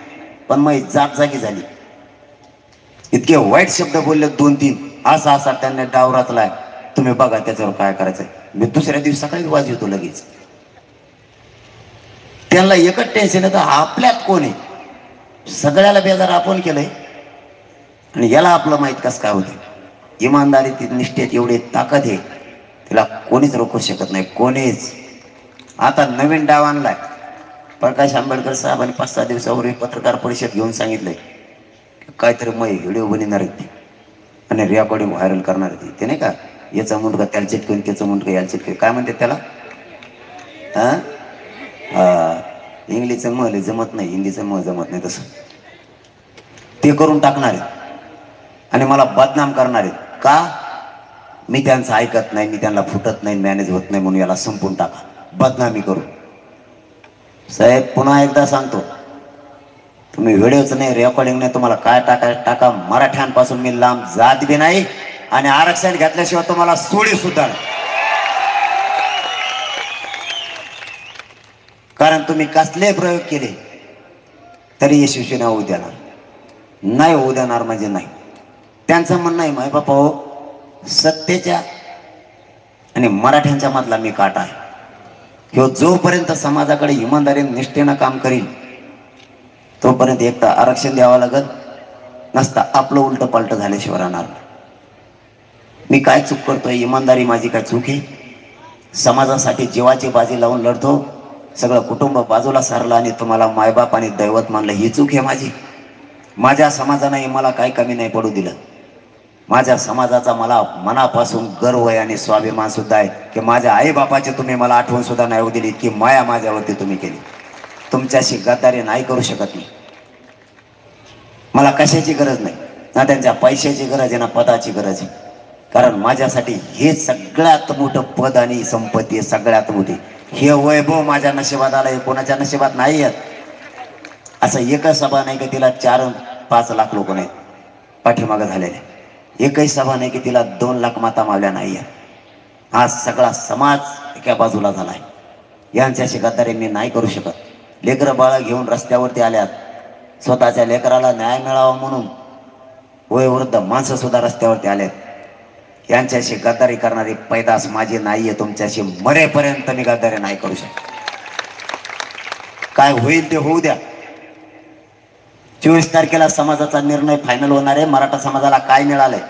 पण मग जागी झाली. इतके वाईट शब्द बोलले 2-3. असा त्यांनी डाव रचलाय. तुम्ही बघा त्याच्यावर काय करायचंय. मी दुसऱ्या दिवशी सकाळी वाज येतो लगेच. त्यांना एकच टेन्शन आहे, तर आपल्यात कोण आहे? सगळ्याला बेजार आपण केलंय आणि याला आपलं माहित कसं काय होतं. इमानदारी निष्ठेत एवढी ताकद आहे, तिला कोणीच रोखू शकत नाही, कोणीच. आता नवीन डाव आणलाय. प्रकाश आंबेडकर साहेबांनी 5-6 दिवसापूर्वी पत्रकार परिषद घेऊन सांगितलंय काहीतरी व्हिडिओ बनवणार आहेत आणि रेकॉर्डिंग व्हायरल करणार आहेत. ते नाही का, याचा मुंडका त्याला चिटकून त्याचं मुंडका याला चिटकून, काय म्हणतात त्याला, इंग्लिशचं मल जमत नाही, हिंदीचं मल जमत नाही, तसं ते करून टाकणार आहेत आणि मला बदनाम करणार आहेत का? मी त्यांचं ऐकत नाही, मी त्यांना फुटत नाही, मॅनेज होत नाही म्हणून याला संपून टाका, बदनामी करू. साहेब पुन्हा एकदा सांगतो, तुम्ही व्हिडिओच नाही, रेकॉर्डिंग नाही, तुम्हाला काय टाका. मराठ्यांपासून मी लांब जात बी नाही आणि आरक्षण घेतल्याशिवाय तुम्हाला सोडी सुद्धा नाही. कारण तुम्ही कसले प्रयोग केले तरी यशस्वी नाही होऊ देणार, नाही होऊ देणार म्हणजे नाही. त्यांचं म्हणणं आहे माय बापा हो, सत्तेच्या आणि मराठ्यांच्या मधला मी काटा आहे. ह्यो जोपर्यंत समाजाकडे इमानदारीने निष्ठेनं काम करील तोपर्यंत एक तर आरक्षण द्यावं लागत नसता, आपलं उलट पालट झाल्याशिवाय राहणार. मी काय चूक करतोय? इमानदारी माझी काय चूक आहे? समाजासाठी जीवाची बाजी लावून लढतो, सगळं कुटुंब बाजूला सारलं आणि तुम्हाला मायबाप आणि दैवत मानलं, ही चूक आहे माझी. माझ्या समाजाने मला काही कमी नाही पडू दिलं. माझ्या समाजाचा मला मनापासून गर्व आहे आणि स्वाभिमान सुद्धा आहे की माझ्या आईबापाची तुम्ही मला आठवण सुद्धा नाही होऊ दिली, इतकी माया माझ्यावरती तुम्ही केली. तुमच्याशी गद्दारी नाही करू शकत मी. मला कशाची गरज नाही, ना त्यांच्या पैशाची गरज आहे, ना पदाची गरज आहे. कारण माझ्यासाठी हे सगळ्यात मोठं पद आणि संपत्ती आहे, सगळ्यात मोठी. हे वैभव माझ्या नशिबात आलं, हे कोणाच्या नशिबात नाही आहेत. असं एकच सभा नाही की तिला 4-5 लाख लोक नाहीत पाठीमागं झालेले, एकही सभा नाही की तिला 2 लाख माता मावल्या नाही आहेत. आज सगळा समाज एका बाजूला झालाय. यांच्याशी गद्दारी मी नाही करू शकत. लेकरं बाळं घेऊन रस्त्यावरती आल्यात, स्वतःच्या लेकराला न्याय मिळावा म्हणून वयोवृद्ध माणसं सुद्धा रस्त्यावरती आलेत. यांच्याशी गद्दारी करणारी पैदास माझी नाहीये. तुमच्याशी मरेपर्यंत मी गद्दारी नाही करू शकत. काय होईल ते होऊ द्या. 24 तारखेला समाजाचा निर्णय फायनल होणार आहे. मराठा समाजाला काय मिळालंय,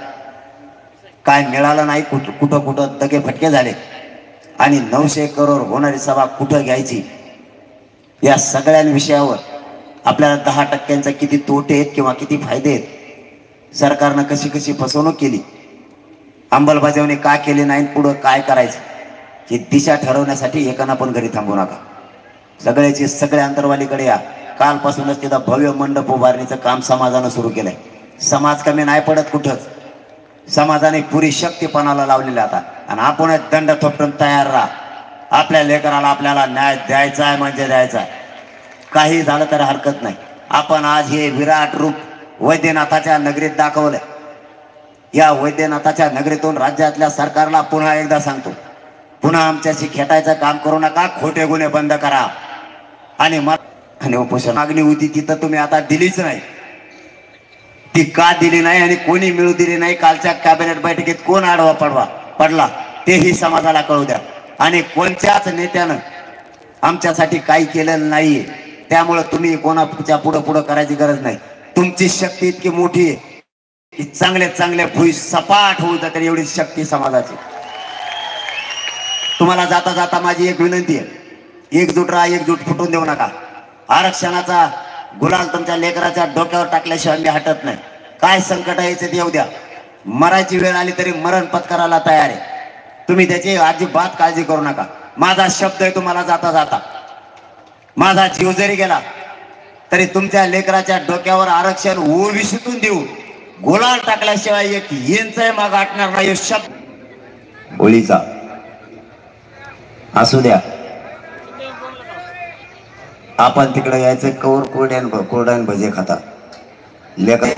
काय मिळालं नाही, कुठं कुठं दगे फटके झाले आणि 900 करोड होणारी सभा कुठं घ्यायची, या सगळ्या विषयावर आपल्याला 10% किती तोटे आहेत किंवा किती फायदे आहेत, सरकारनं कशी कशी फसवणूक केली, अंमलबजावणी का केली नाही, पुढं काय करायचं, ही दिशा ठरवण्यासाठी एकाना पण घरी थांबू नका. सगळ्याची सगळ्या अंतरवालीकडे या. कालपासूनच तिथं भव्य मंडप उभारणीचं काम समाजानं सुरू केलंय. समाज कमी नाही पडत कुठंच. समाजाने पुरी शक्तीपणाला लावलेला आता आणि आपण दंड थोपटून तयार राहा. आपल्या लेकराला आपल्याला न्याय द्यायचा आहे म्हणजे द्यायचा आहे. काही झालं तर हरकत नाही. आपण आज हे विराट रूप वैद्यनाथाच्या नगरीत दाखवलंय. या वैद्यनाथाच्या नगरीतून राज्यातल्या सरकारला पुन्हा एकदा सांगतो, पुन्हा आमच्याशी खेटायचं काम करू नका. खोटे गुन्हे बंद करा. आणि उपोषण मागणी होती तिथं तुम्ही आता दिलीच नाही. ती का दिली नाही आणि कोणी मिळू दिली नाही, कालच्या कॅबिनेट बैठकीत कोण आडवा पडला तेही समाजाला कळू द्या. आणि कोणत्याच नेत्यानं आमच्यासाठी काही केलेलं नाहीये. त्यामुळे तुम्ही कोणाच्या पुढं करायची गरज नाही. तुमची शक्ती इतकी मोठी आहे की चांगले चांगले भुई सपाट होऊ जाते, एवढी शक्ती समाजाची. तुम्हाला जाता जाता माझी एक विनंती आहे, एकजूट राहा, एकजूट फुटून देऊ नका. आरक्षणाचा गुलाल तुमच्या लेकराच्या डोक्यावर टाकल्याशिवाय मी हटत नाही. काय संकट यायचं ते येऊ द्या. मरायची वेळ आली तरी मरण पत्कराला तयार आहे. तुम्ही त्याची अजिबात काळजी करू नका. माझा शब्द आहे तुम्हाला जाता जाता. माझा जीव जरी गेला तरी तुमच्या लेकराच्या डोक्यावर आरक्षण ओविशीतून देऊ, गुलाल टाकल्याशिवाय एक इंच माग हटणार नाही. शब्द होळीचा असू द्या. आपण तिकडे यायचं कौर कोरड्यान भजे खाता लेकर.